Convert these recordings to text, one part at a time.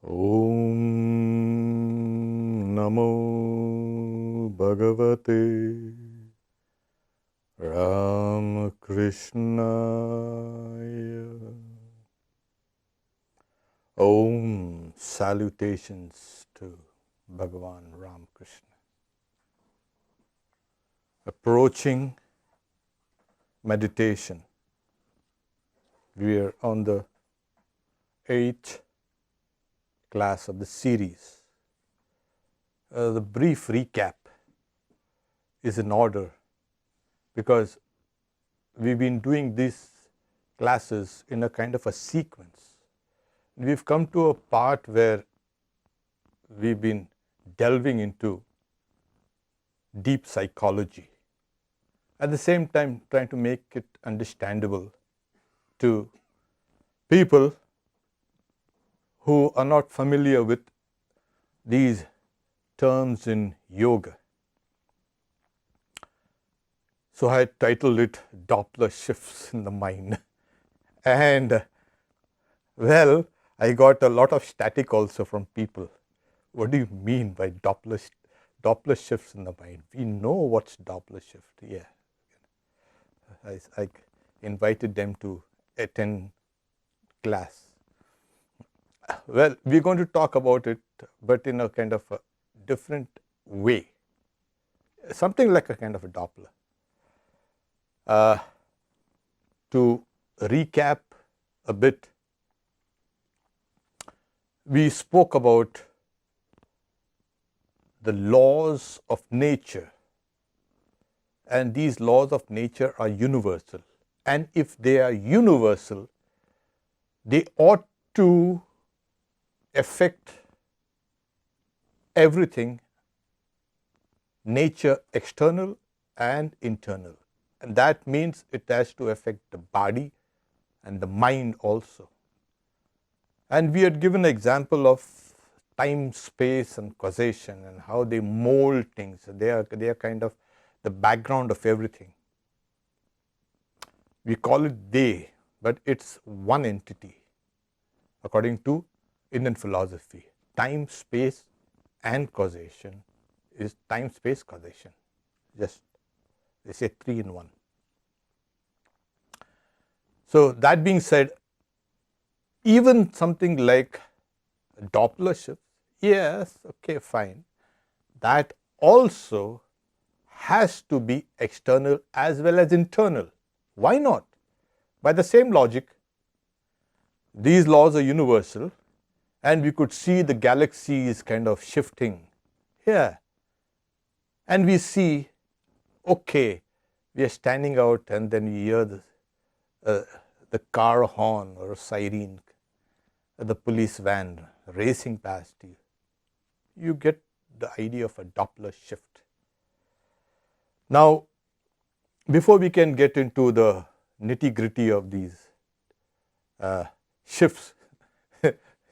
Om Namo Bhagavate Ramakrishna. Om salutations to Bhagavan Ramakrishna. Approaching meditation. We are on the 8th class of the series. The brief recap is in order because we've been doing these classes in a kind of a sequence. We've come to a part where we've been delving into deep psychology, at the same time trying to make it understandable to people who are not familiar with these terms in yoga. So I titled it Doppler Shifts in the Mind. And well, I got a lot of static also from people. What do you mean by Doppler shifts in the mind? We know what's Doppler shift. Yeah. I invited them to attend class. Well, we're going to talk about it, but in a kind of a different way. Something like a kind of a Doppler. To recap a bit, we spoke about the laws of nature, and these laws of nature are universal. And if they are universal, they ought to affect everything, nature external and internal. And that means it has to affect the body and the mind also. And we had given an example of time, space and causation and how they mold things. They are kind of the background of everything. We call it they, but it's one entity according to Indian philosophy. Time, space and causation is time, space, causation. Just they say 3 in 1. So that being said, even something like Doppler shift, yes, okay, fine. That also has to be external as well as internal. Why not? By the same logic, these laws are universal, and we could see the galaxies kind of shifting here. And we see, okay, we are standing out and then we hear the car horn or a siren, the police van racing past you. You get the idea of a Doppler shift. Now, before we can get into the nitty-gritty of these shifts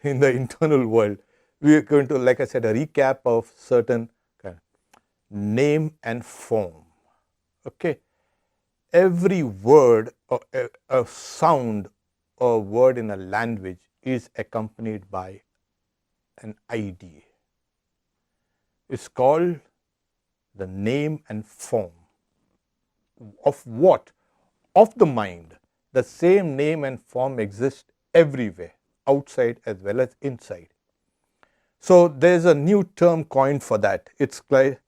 in the internal world, we are going to, like I said, a recap of certain kind of name and form. Okay, every word or a sound or word in a language is accompanied by an idea. It's called the name and form of what? Of the mind. The same name and form exist everywhere, outside as well as inside. So there's a new term coined for that. It's like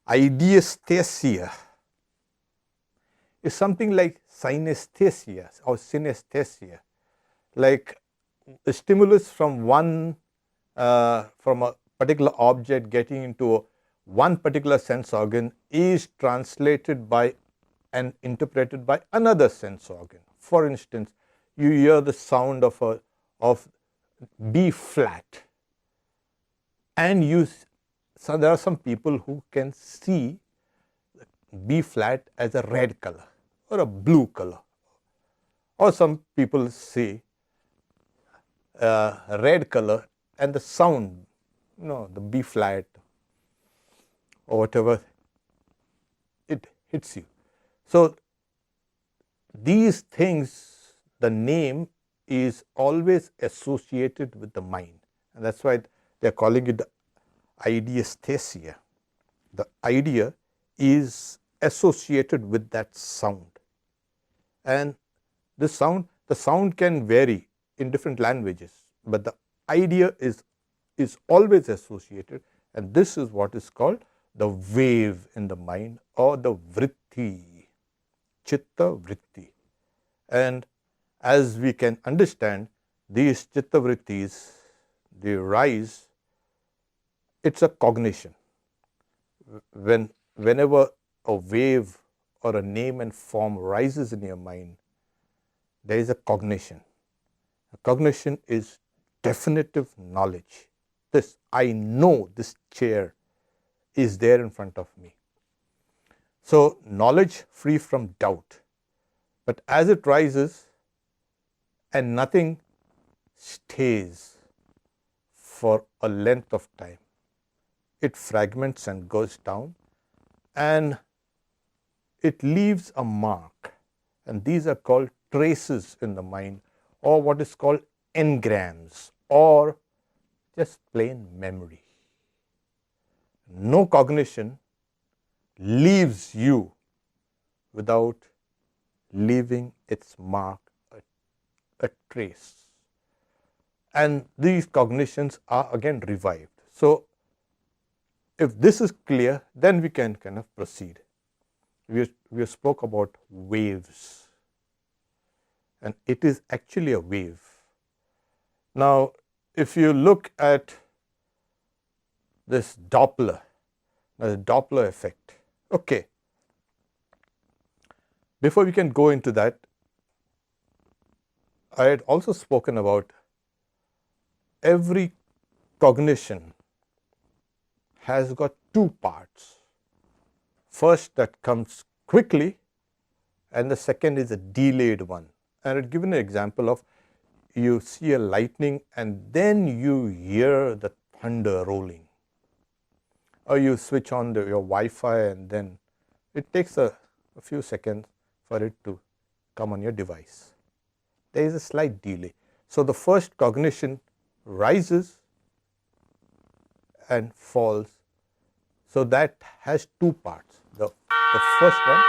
ideesthesia. It's something like synesthesia or synesthesia, like a stimulus from a particular object getting into one particular sense organ is translated by and interpreted by another sense organ. For instance, you hear the sound of B flat, and so there are some people who can see B flat as a red color or a blue color, or some people see red color and the sound, the B flat or whatever, it hits you. So these things, the name is always associated with the mind, And that's why they are calling it the ideesthesia. The idea is associated with that sound. And the sound can vary in different languages, but the idea is always associated, and this is what is called the wave in the mind, or the vritti, chitta vritti. And as we can understand, these chitta vrittis, they rise, it's a cognition. Whenever a wave or a name and form rises in your mind, there is a cognition. A cognition is definitive knowledge. This, I know this chair is there in front of me. So, knowledge free from doubt. But as it rises, and nothing stays for a length of time, it fragments and goes down, and it leaves a mark, and these are called traces in the mind, or what is called engrams, or just plain memory. No cognition leaves you without leaving its mark, a trace. And these cognitions are again revived. So, if this is clear, then we can kind of proceed. We spoke about waves, and it is actually a wave. Now, if you look at this Doppler, the Doppler effect, okay. Before we can go into that, I had also spoken about every cognition has got two parts. First, that comes quickly, and the second is a delayed one. And I had given an example of, you see a lightning and then you hear the thunder rolling. Or you switch on your Wi-Fi and then it takes a few seconds for it to come on your device. There is a slight delay. So, the first cognition rises and falls. So, that has two parts. The first one,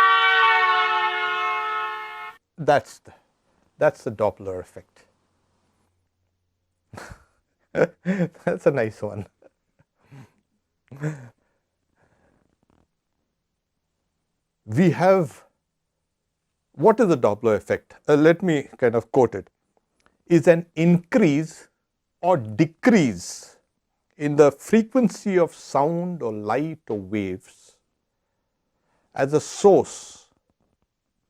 that's the Doppler effect. That's a nice one. We have, what is the Doppler effect? Let me kind of quote it. Is an increase or decrease in the frequency of sound or light or waves as a source,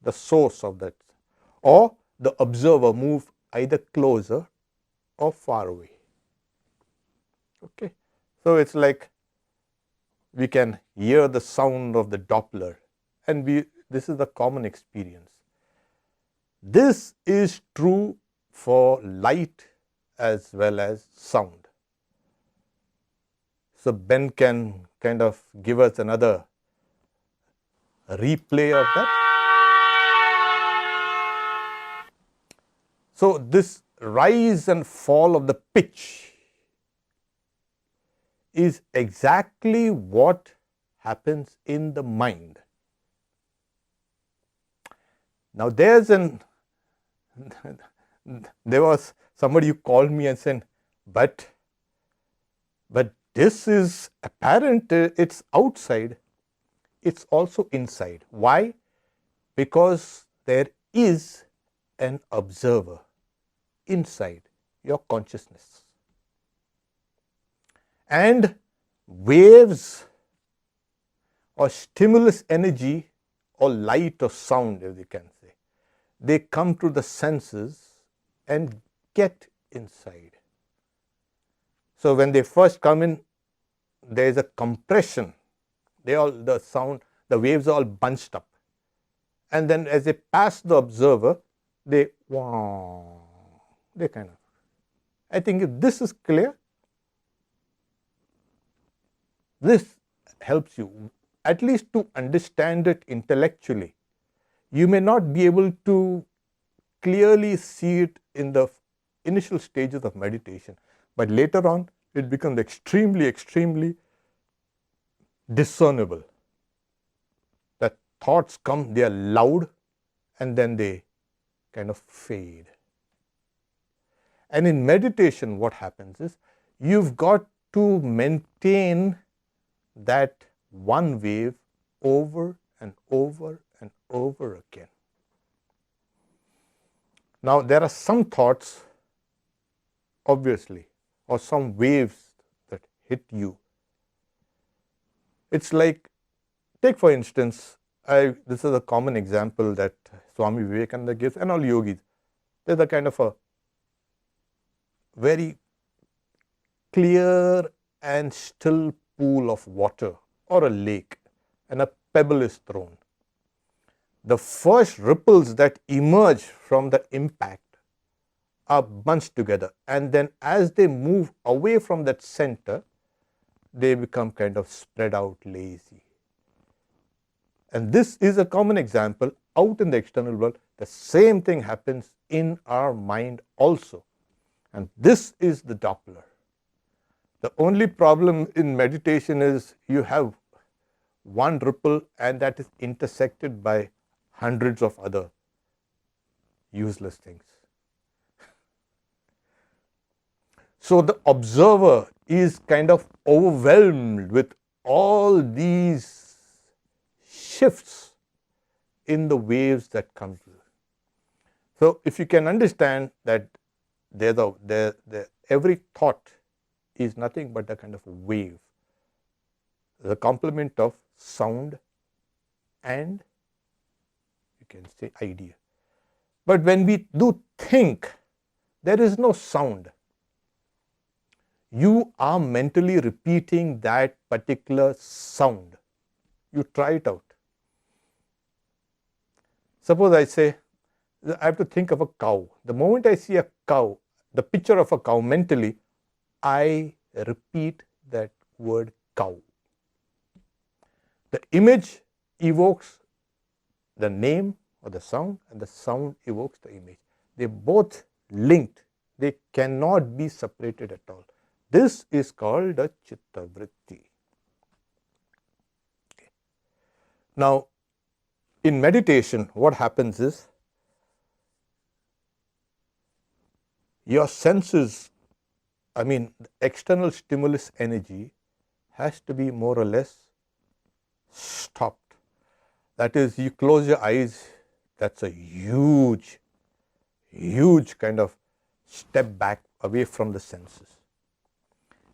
the source of that, or the observer move either closer or far away. Okay. So, it's like we can hear the sound of the Doppler, and this is the common experience. This is true for light as well as sound. So, Ben can kind of give us another replay of that. So, this rise and fall of the pitch is exactly what happens in the mind. Now, there was somebody who called me and said, but this is apparent, it's outside, it's also inside. Why? Because there is an observer inside your consciousness. And waves or stimulus energy or light or sound, as you can say, they come to the senses and get inside. So, when they first come in, there is a compression. The waves are all bunched up. And then as they pass the observer, they kind of. I think if this is clear, this helps you at least to understand it intellectually. You may not be able to clearly see it in the initial stages of meditation, but later on it becomes extremely, extremely discernible. That thoughts come, they are loud, and then they kind of fade. And in meditation, what happens is you've got to maintain that one wave over and over and over again. Now, there are some thoughts, obviously, or some waves that hit you. It's like, take for instance, this is a common example that Swami Vivekananda gives, and all yogis. There's a kind of a very clear and still pool of water or a lake, and a pebble is thrown. The first ripples that emerge from the impact are bunched together, and then as they move away from that center, they become kind of spread out, lazy. And this is a common example out in the external world. The same thing happens in our mind also. And this is the Doppler. The only problem in meditation is you have one ripple, and that is intersected by hundreds of other useless things. So the observer is kind of overwhelmed with all these shifts in the waves that come through. So if you can understand that every thought is nothing but a kind of wave, the complement of sound and, you can say, idea. But when we do think, there is no sound. You are mentally repeating that particular sound. You try it out. Suppose I say, I have to think of a cow. The moment I see a cow, the picture of a cow, mentally, I repeat that word cow. The image evokes the name or the sound, and the sound evokes the image. They both linked. They cannot be separated at all. This is called a chitta vritti. Okay. Now, in meditation, what happens is your senses, the external stimulus energy has to be more or less stopped. That is, you close your eyes, that's a huge kind of step back away from the senses.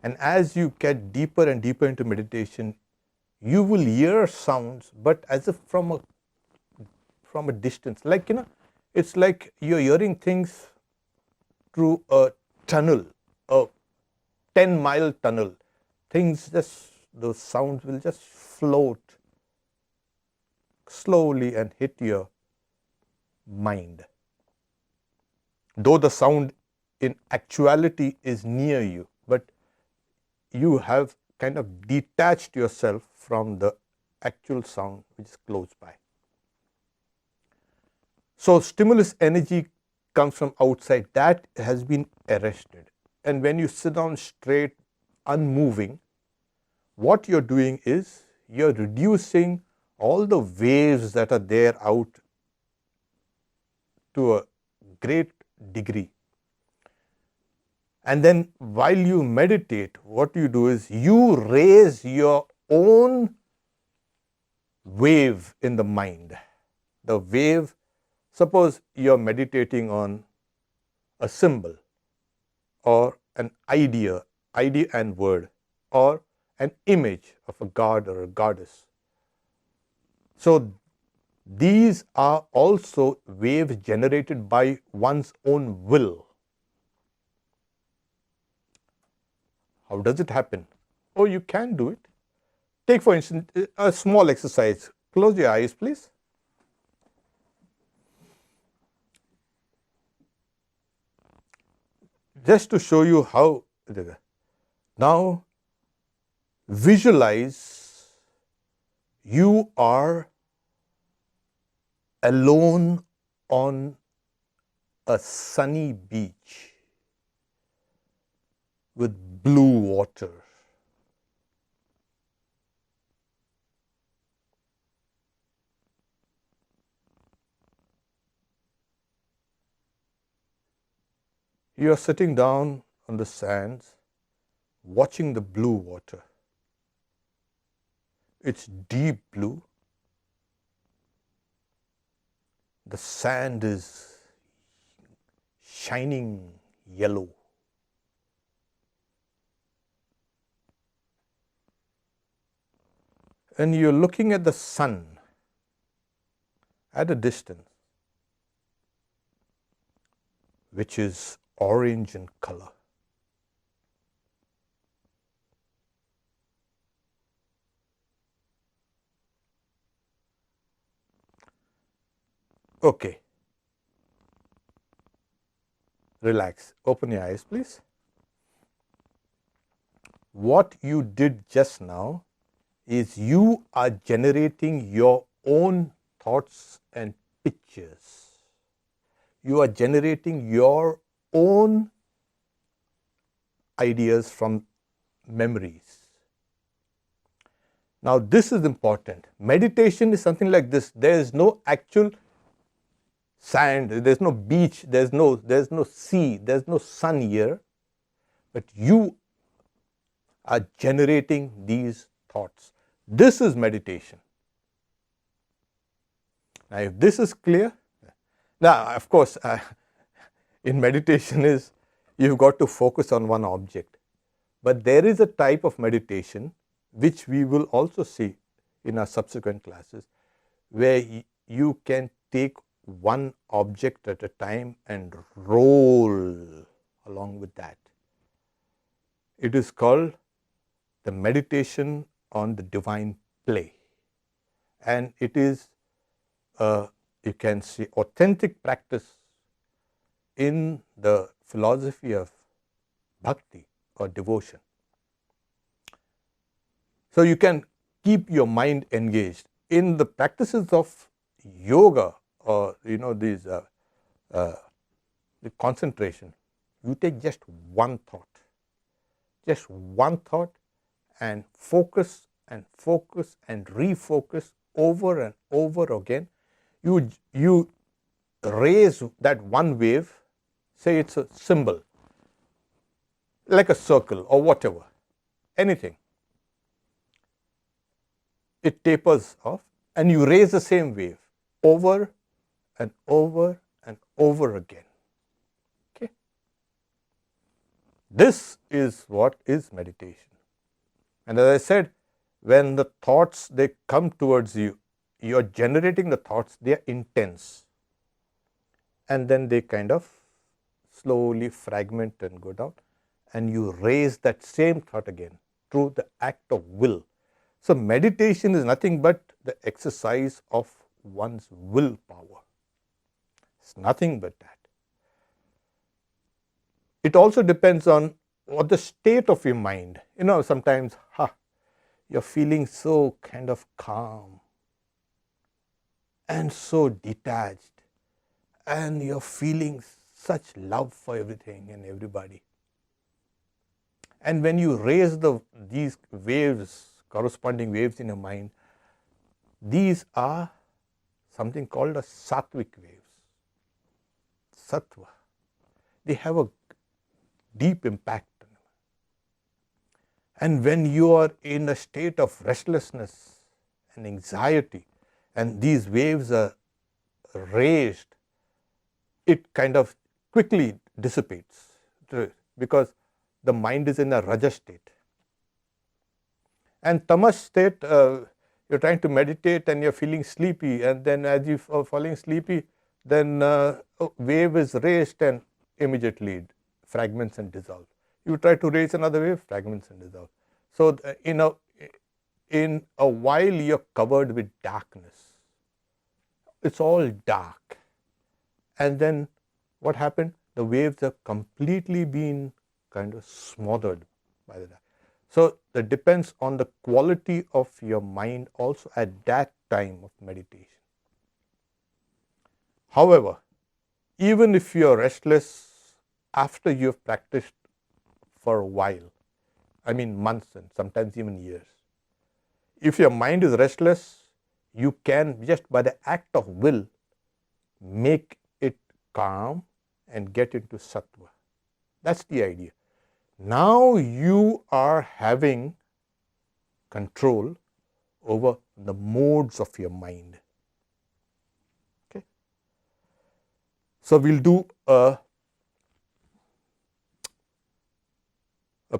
And as you get deeper and deeper into meditation, you will hear sounds, but as if from a distance. Like, it's like you're hearing things through a tunnel, a 10-mile tunnel. Those sounds will just float slowly and hit your mind. Though the sound in actuality is near you, but you have kind of detached yourself from the actual sound which is close by. So stimulus energy comes from outside. That has been arrested. And when you sit down straight, unmoving, what you're doing is you're reducing all the waves that are there out to a great degree. And then while you meditate, what you do is you raise your own wave in the mind. The wave, suppose you're meditating on a symbol or an idea and word, or an image of a god or a goddess. So these are also waves generated by one's own will. How does it happen? Oh, you can do it. Take, for instance, a small exercise. Close your eyes, please. Just to show you how. Now, visualize you are alone on a sunny beach with blue water. You are sitting down on the sands, watching the blue water. It's deep blue. The sand is shining yellow. And you're looking at the sun at a distance, which is orange in color. Okay. Relax. Open your eyes, please. What you did just now is you are generating your own thoughts and pictures. You are generating your own ideas from memories. Now, this is important. Meditation is something like this. There is no actual sand, there's no beach, there's no sea, there's no sun here, but you are generating these thoughts. This is meditation. Now, if this is clear, now of course, in meditation is you've got to focus on one object, but there is a type of meditation which we will also see in our subsequent classes, where you can take one object at a time and roll along with that. It is called the meditation on the divine play, and it is you can see authentic practice in the philosophy of bhakti or devotion. So you can keep your mind engaged in the practices of yoga, or these the concentration. You take just one thought, and focus and refocus over and over again. You raise that one wave, say it's a symbol, like a circle or whatever, anything. It tapers off, and you raise the same wave over and over and over again. Okay? This is what is meditation. And as I said, when the thoughts, they come towards you, you are generating the thoughts, they are intense. And then they kind of slowly fragment and go down, and you raise that same thought again through the act of will. So meditation is nothing but the exercise of one's willpower. It's nothing but that. It also depends on what the state of your mind. Sometimes you're feeling so kind of calm and so detached, and you're feeling such love for everything and everybody. And when you raise these waves, corresponding waves in your mind, these are something called as sattvic waves, sattva. They have a deep impact. And when you are in a state of restlessness and anxiety, and these waves are raised, it kind of quickly dissipates, because the mind is in a rajas state. And tamas state, you're trying to meditate and you're feeling sleepy, and then as you are falling sleepy, then a wave is raised and immediately fragments and dissolve. You try to raise another wave, fragments and dissolve. So in a while you're covered with darkness. It's all dark. And then what happened? The waves have completely been kind of smothered by the dark. So that depends on the quality of your mind also at that time of meditation. However, even if you are restless after you have practiced for a while, I mean months and sometimes even years. If your mind is restless, you can just by the act of will make it calm and get into sattva. That's the idea. Now you are having control over the modes of your mind. Okay. So we'll do a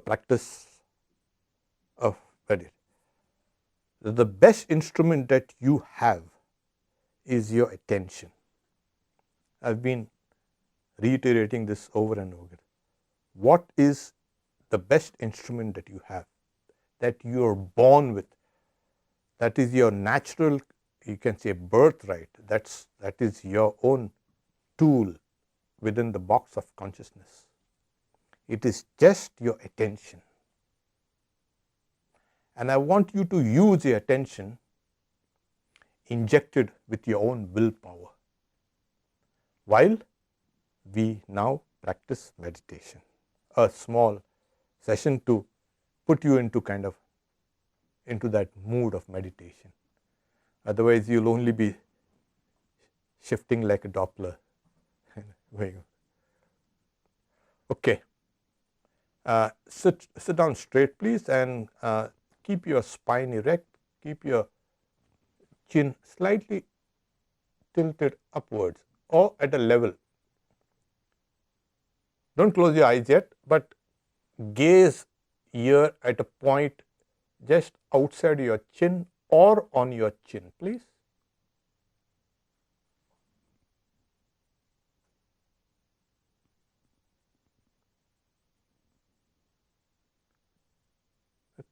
practice of meditation. The best instrument that you have is your attention. I've been reiterating this over and over. What is the best instrument that you have, that you are born with? That is your natural, you can say, birthright. That is your own tool within the box of consciousness. It is just your attention. And I want you to use your attention injected with your own willpower while we now practice meditation. A small session to put you into into that mood of meditation. Otherwise, you'll only be shifting like a Doppler. Okay. Sit down straight, please, and keep your spine erect. Keep your chin slightly tilted upwards or at a level. Don't close your eyes yet, but gaze here at a point just outside your chin or on your chin, please.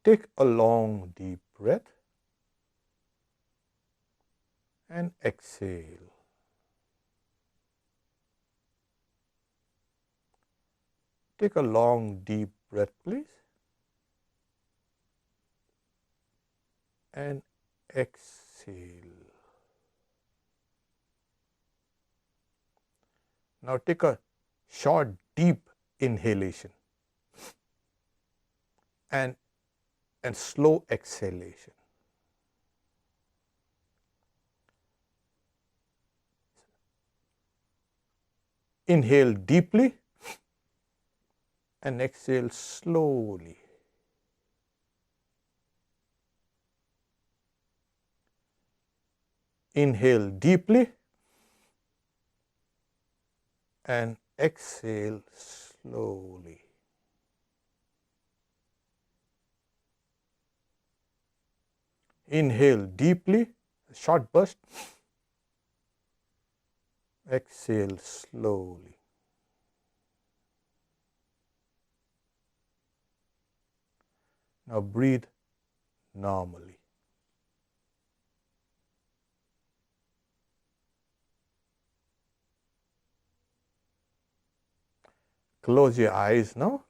Take a long deep breath and exhale. Take a long deep breath, please, and exhale. Now take a short deep inhalation and slow exhalation. Inhale deeply and exhale slowly. Inhale deeply and exhale slowly. Inhale deeply, short burst. Exhale slowly. Now breathe normally. Close your eyes now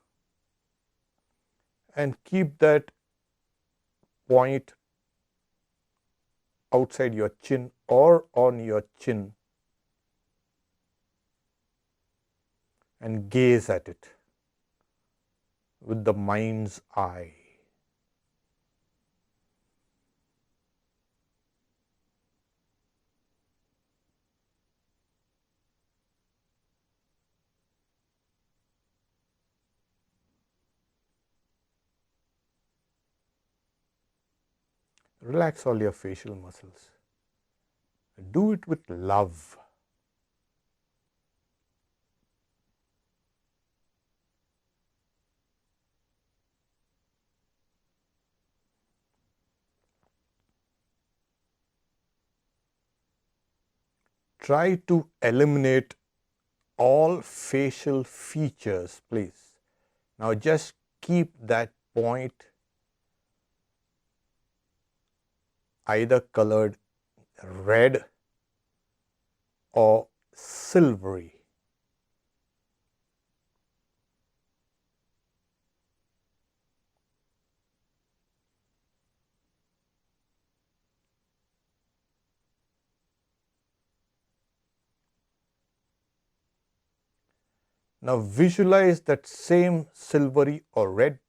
and keep that point outside your chin or on your chin and gaze at it with the mind's eye. Relax all your facial muscles. Do it with love. Try to eliminate all facial features, please. Now just keep that point either colored red or silvery. Now visualize that same silvery or red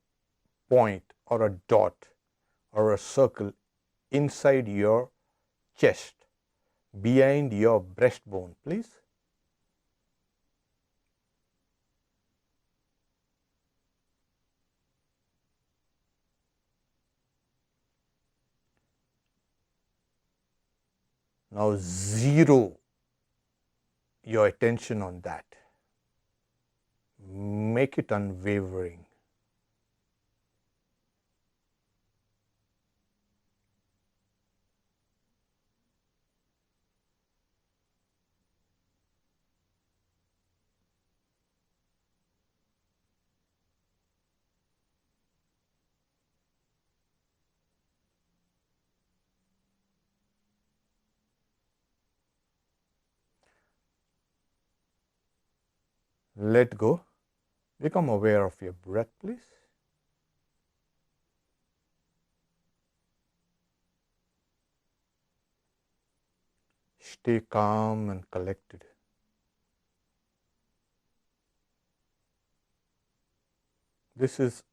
point or a dot or a circle inside your chest, behind your breastbone, please. Now zero your attention on that. Make it unwavering. Let go. Become aware of your breath, please. Stay calm and collected. This is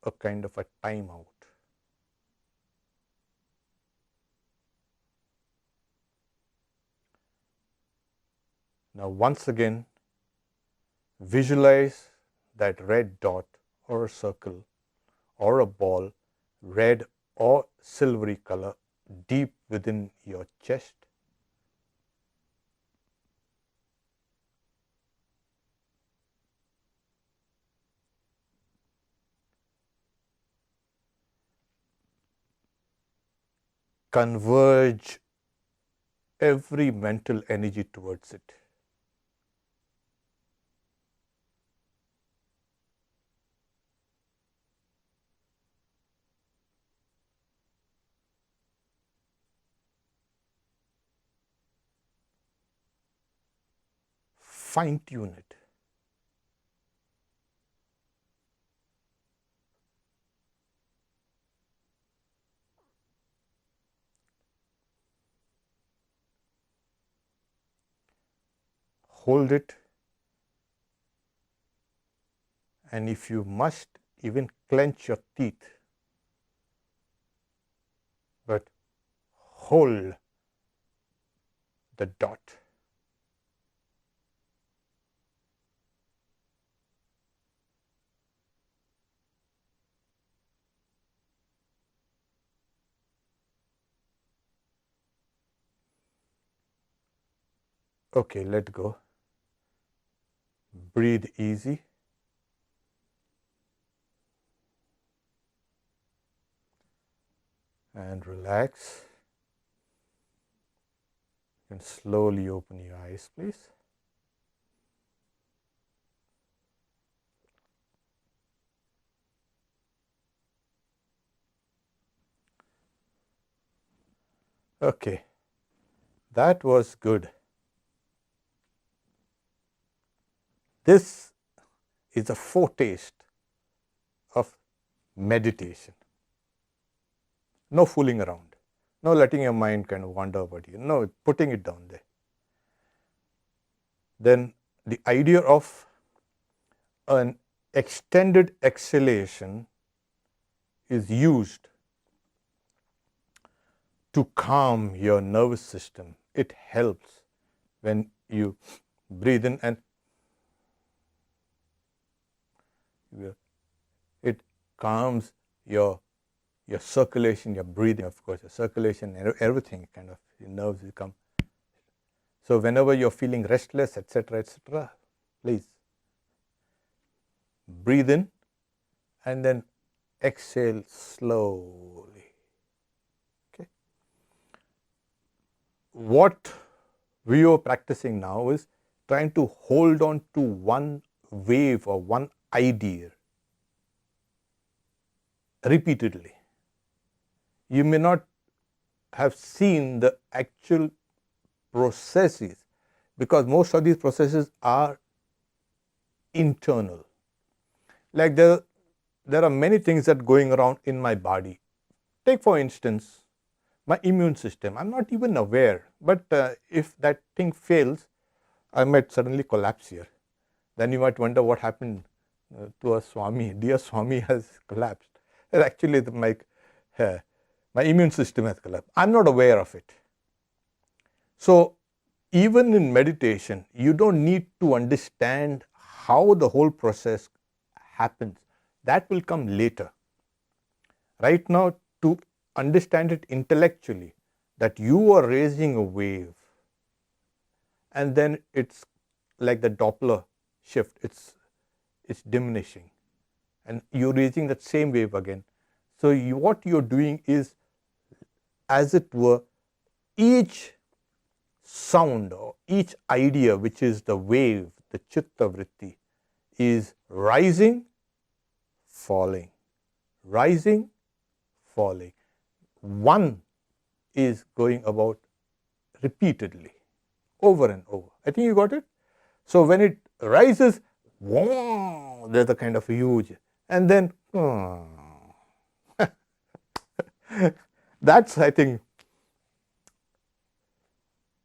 a kind of a timeout. Now, once again, visualize that red dot or a circle or a ball, red or silvery color, deep within your chest. Converge every mental energy towards it. Fine tune it. Hold it, and if you must, even clench your teeth, but hold the dot. Okay, let go. Breathe easy. And relax. You can slowly open your eyes, please. Okay, that was good. This is a foretaste of meditation. No fooling around. No letting your mind kind of wander about you. No, putting it down there. Then the idea of an extended exhalation is used to calm your nervous system. It helps when you breathe in and it calms your circulation, your breathing, of course, your circulation, everything, kind of, your nerves become. So whenever you're feeling restless, etc., please breathe in and then exhale slowly. Okay. What we are practicing now is trying to hold on to one wave or one idea repeatedly. You may not have seen the actual processes because most of these processes are internal. Like there are many things that are going around in my body. Take for instance my immune system. I'm not even aware, but if that thing fails, I might suddenly collapse here. Then you might wonder what happened to a Swami. Dear Swami has collapsed. Actually, my immune system has collapsed. I'm not aware of it. So, even in meditation, you don't need to understand how the whole process happens. That will come later. Right now, to understand it intellectually, that you are raising a wave, and then it's like the Doppler shift, it's diminishing, and you're raising that same wave again. So what you're doing is, as it were, each sound or each idea, which is the wave, the chitta vritti, is rising, falling, rising, falling. One is going about repeatedly, over and over. I think you got it. So when it rises, whoa, there's a kind of huge, and then that's, I think,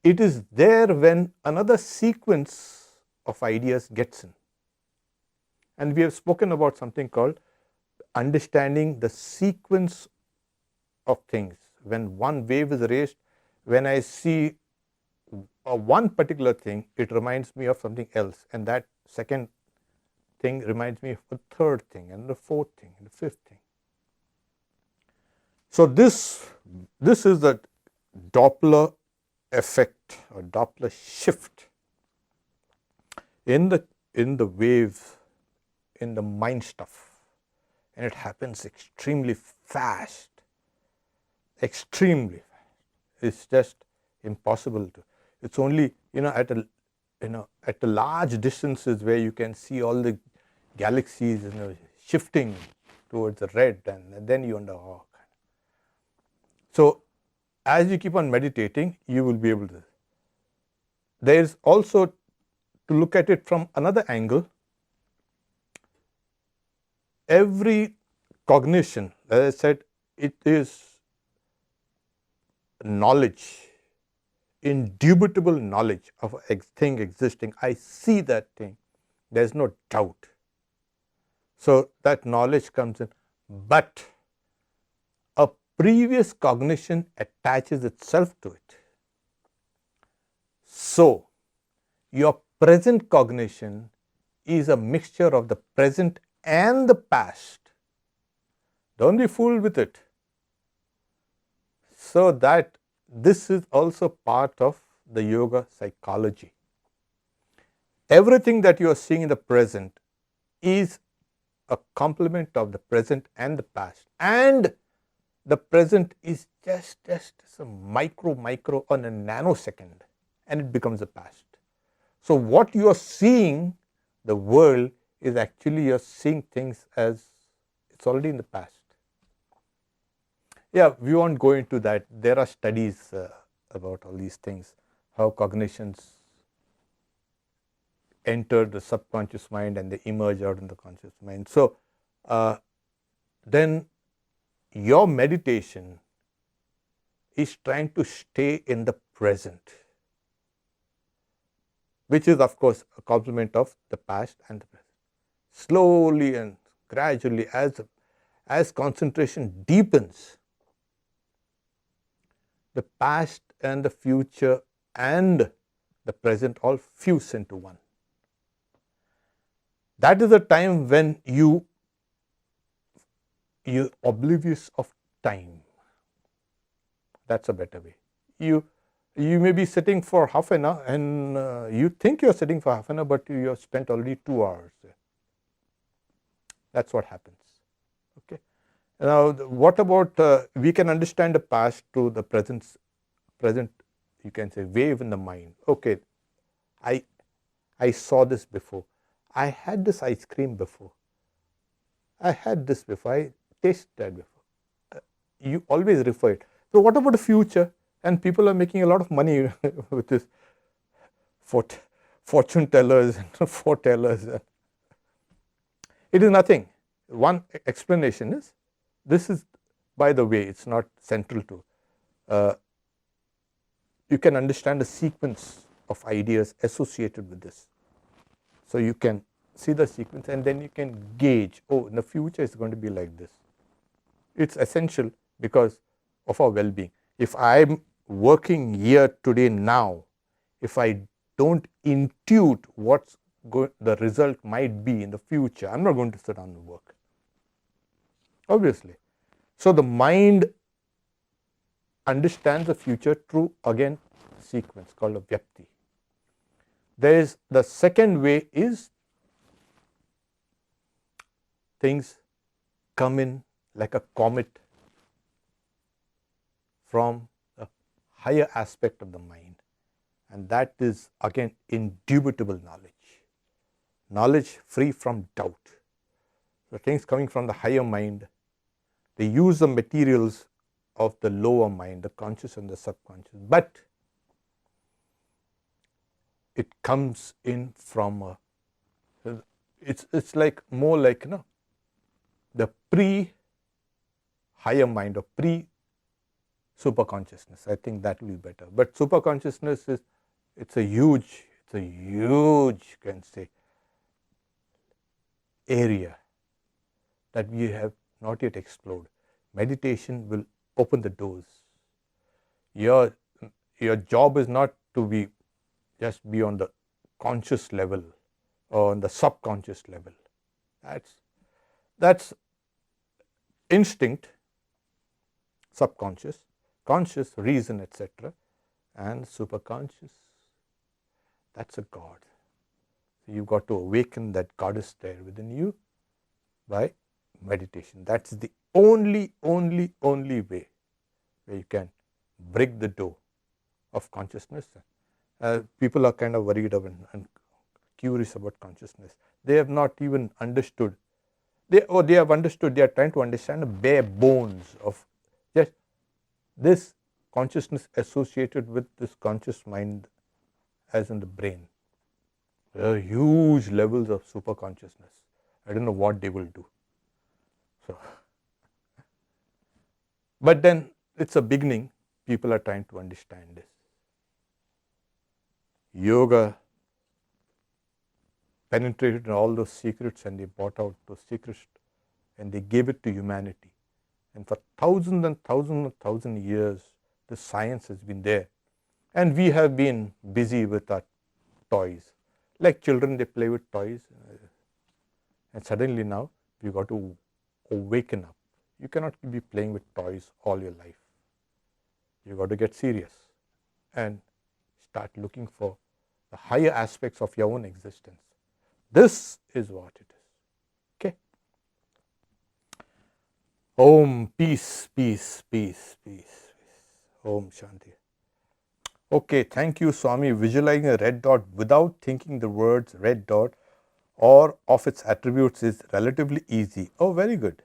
it is there when another sequence of ideas gets in. And we have spoken about something called understanding the sequence of things. When one wave is raised, when I see one particular thing, it reminds me of something else, and that second thing reminds me of a third thing, and the fourth thing, and the fifth thing. So this is the Doppler effect or Doppler shift in the wave, in the mind stuff, and it happens extremely fast. Extremely fast. It's just impossible to. It's only at the large distances where you can see all the galaxies shifting towards the red, and then you wonder, oh. So as you keep on meditating, you will be able to. There is also, to look at it from another angle, every cognition, as I said, it is knowledge, indubitable knowledge of a thing existing. I see that thing, there is no doubt. So that knowledge comes in, but a previous cognition attaches itself to it. So your present cognition is a mixture of the present and the past. Don't be fooled with it. So that this is also part of the yoga psychology. Everything that you are seeing in the present is a complement of the present and the past, and the present is just a micro on a nanosecond, and it becomes the past. So what you are seeing, the world, is actually you're seeing things as it's already in the past. Yeah, we won't go into that. There are studies about all these things, how cognitions enter the subconscious mind and they emerge out in the conscious mind. So then your meditation is trying to stay in the present, which is of course a complement of the past and the present. Slowly and gradually, as concentration deepens, the past and the future and the present all fuse into one. That is the time when you're oblivious of time. That's a better way. You may be sitting for half an hour, and you think you're sitting for half an hour, but you have spent already 2 hours there. That's what happens. Okay. Now, what about we can understand the past to the present, you can say, wave in the mind. Okay, I saw this before. I had this ice cream before. I had this before. I tasted that before. You always refer it. So what about the future? And people are making a lot of money with this fortune tellers and foretellers. It is nothing. One explanation is, this is, by the way, it's not central to. You can understand the sequence of ideas associated with this. So you can see the sequence, and then you can gauge, oh, in the future it's going to be like this. It's essential because of our well-being. If I'm working here today now, if I don't intuit what the result might be in the future, I'm not going to sit down and work. Obviously. So the mind understands the future through, again, sequence called a vyapti. There is the second way is things come in like a comet from a higher aspect of the mind, and that is again indubitable knowledge free from doubt. So things coming from the higher mind, they use the materials of the lower mind, the conscious and the subconscious, but it comes in from it's like more like the pre-higher mind or pre-superconsciousness. I think that will be better. But superconsciousness is it's a huge can say area that we have not yet explored. Meditation will open the doors. Your job is not to be just be on the conscious level or on the subconscious level. That's instinct, subconscious, conscious, reason, etc. and superconscious. That's a God. So you've got to awaken that goddess there within you by meditation. That's the only way where you can break the door of consciousness. People are kind of worried and curious about consciousness. They have not even understood. They have understood. They are trying to understand the bare bones of just this consciousness associated with this conscious mind, as in the brain. There are huge levels of super consciousness. I don't know what they will do. So, but then it's a beginning. People are trying to understand this. Yoga penetrated all those secrets, and they brought out those secrets and they gave it to humanity. And for thousands and thousands of years, the science has been there. And we have been busy with our toys. Like children, they play with toys. And suddenly now, we've got to awaken up. You cannot be playing with toys all your life. You've got to get serious and start looking for the higher aspects of your own existence. This is what it is. Okay. Om, peace, peace, peace, peace, peace. Om Shanti. Okay, thank you, Swami. Visualizing a red dot without thinking the words red dot or of its attributes is relatively easy. Oh, very good.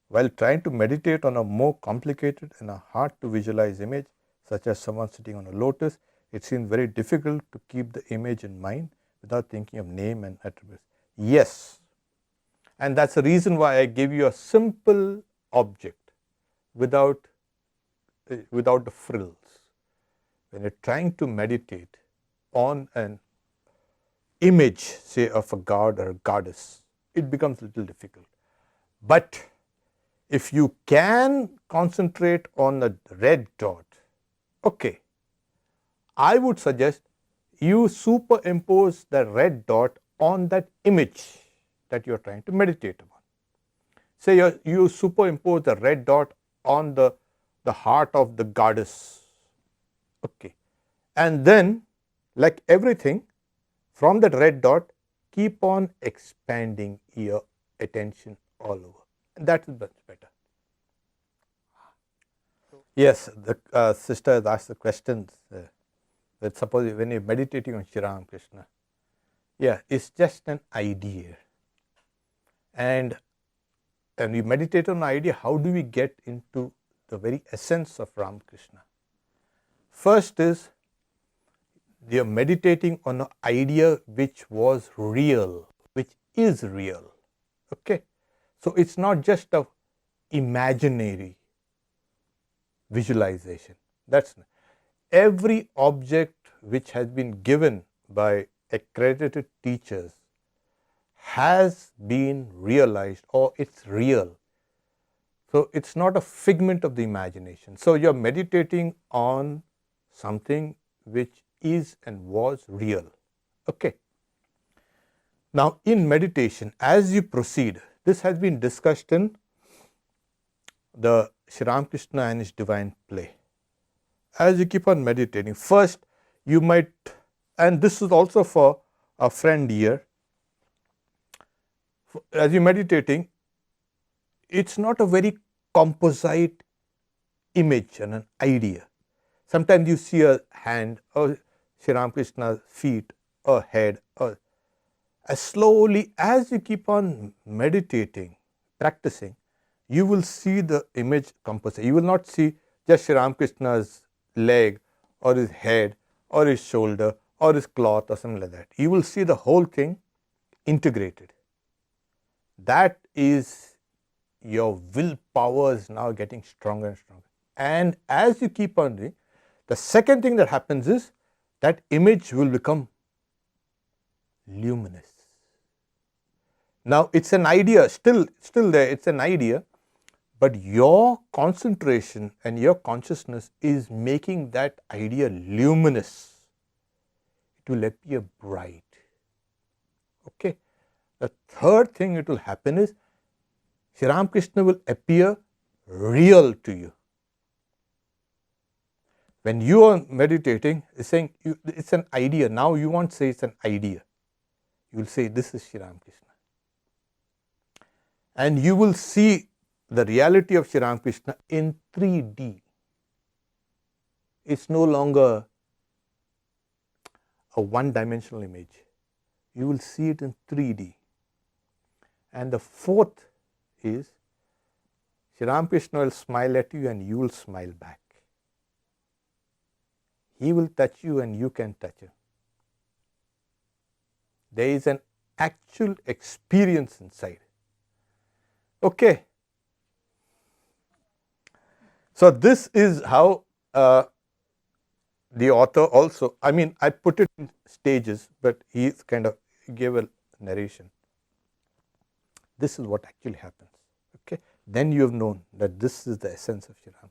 While trying to meditate on a more complicated and a hard to visualize image, such as someone sitting on a lotus, it seems very difficult to keep the image in mind without thinking of name and attributes. Yes, and that's the reason why I give you a simple object without the frills. When you're trying to meditate on an image, say of a god or a goddess, it becomes a little difficult. But if you can concentrate on the red dot, okay, I would suggest you superimpose the red dot on that image that you are trying to meditate upon. Say you superimpose the red dot on the heart of the goddess. Okay. And then, like everything, from that red dot, keep on expanding your attention all over. And that is much better. Yes, the sister has asked the questions. That suppose when you're meditating on Sri Ramakrishna, yeah, it's just an idea. And we meditate on an idea, how do we get into the very essence of Ramakrishna? First is, you're meditating on an idea which was real, which is real. Okay? So it's not just a imaginary visualization. That's every object which has been given by accredited teachers has been realized, or it's real So it's not a figment of the imagination. So you're meditating on something which is and was real. Okay. Now in meditation, as you proceed, this has been discussed in the Sri Ramakrishna and his divine play. As you keep on meditating, first you might, and this is also for a friend here, as you're meditating, it's not a very composite image and an idea. Sometimes you see a hand or Sri Ramakrishna's feet or head, or as slowly as you keep on meditating, practicing, you will see the image composite. You will not see just Sri Ramakrishna's leg or his head or his shoulder or his cloth or something like that. You will see the whole thing integrated. That is, your willpower is now getting stronger and stronger. And as you keep on doing, the second thing that happens is that image will become luminous. Now it's an idea, still there, it's an idea, but your concentration and your consciousness is making that idea luminous. It will appear bright. Okay. The third thing it will happen is Sri Ramakrishna will appear real to you. When you are meditating, it's saying it's an idea. Now you won't say it's an idea. You will say this is Sri Ramakrishna. And you will see the reality of Sri Ramakrishna in 3D. It's no longer a one-dimensional image. You will see it in 3D. And the fourth is Sri Ramakrishna will smile at you and you will smile back. He will touch you and you can touch him. There is an actual experience inside. Okay. So this is how the author also, I put it in stages, but he kind of gave a narration. This is what actually happens. Okay. Then you have known that this is the essence of Sri Ramakrishna.